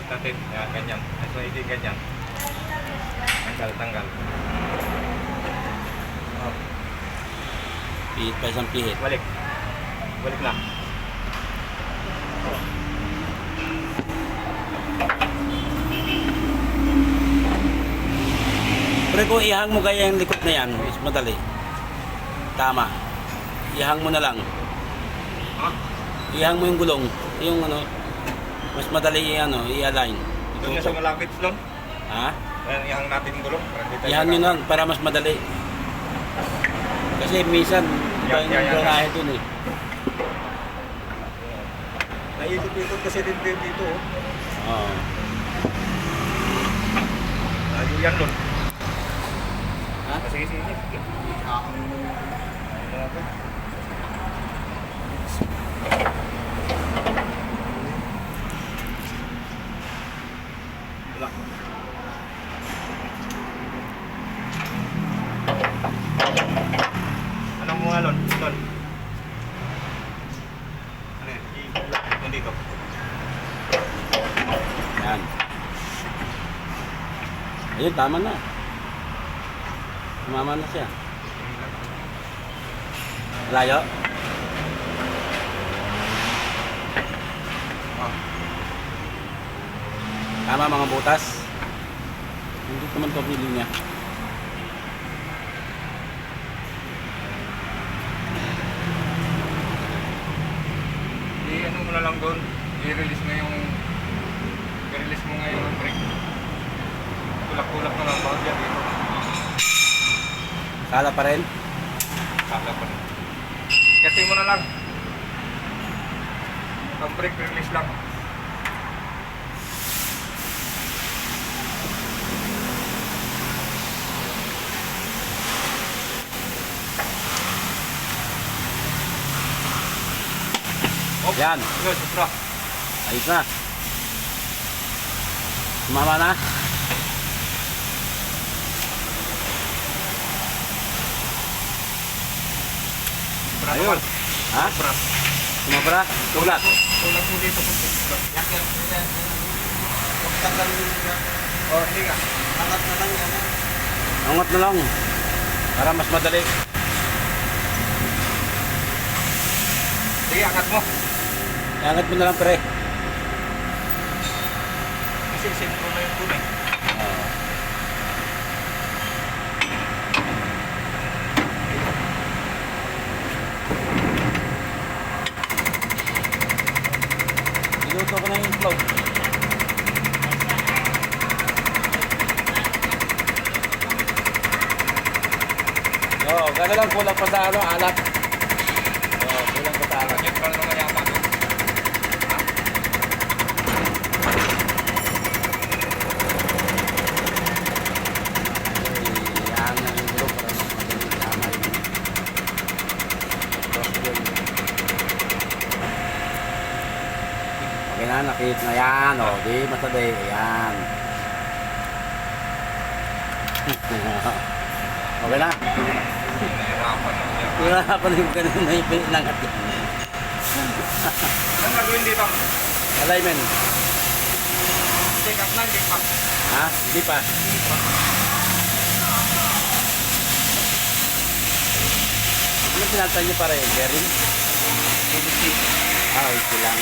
natin. Yan, ganyan. So, hindi ganyan. Tanggal, tanggal. Oh, Pihit pa isang pihit. balik. Balik na. Pero kung ihang mo kaya yung likod na yan, mas madali. Tama. Ihang mo na lang. Ha? Ihang mo yung gulong. Yung ano, mas madali ano, i-align. Doon na sa malapit doon. Ha? Ayan, ihang natin yung gulong. Para hindi tayo Ihang nyo na para mas madali. Kasi minsan, iba yung ganahe dun eh. Naikot-ikot kasi din dito. Oh. Oo. Layo yan doon. Ha? Sige, sige. Wala. Anong mga lon? Lon? Ano yan? Yung dito. Yan. Ayun, tama na. Tumama na siya. Layo. Ah. Tama mga butas. Hindi naman ito pili niya. I-ano mo na lang doon. I-release mo yung brake. Tulak-tulak na lang bawat yan dito. Sala pa rin. Sala pa rin. Kating mo na lang. Ang brake release lang. Yan. Yun, supra. Ayos na. Tumama na. Supra Ayun. naman. Ha? Supra. Tumabra. Tulat. Tulak mo dito. Yak yan. Oh, hindi nga. Angat na lang yan. Angat na lang. Para mas madali. Sige, angat mo. Angat mo na lang pre. Kasi sentro na yung tunay. Oo. Niluto ko na yung float. Oo, gano'n lang kulang pa sa ano, alat. Oo, kulang pa sa alat. Neutral na nga yata doon. Iyan na yung gulong para mas madali tama yung cross gear. Okay na, nakit na yan. O, di matali. Ayan. Okay na. Nahirapan na siya. Wala pa na yung ganun na yung pinangat yan. Anong gagawin dito? Alignment. Check up na, check up. Ha? Hindi pa. Ano tinatay niyo para yung bearing? PVC. Ah, okay lang.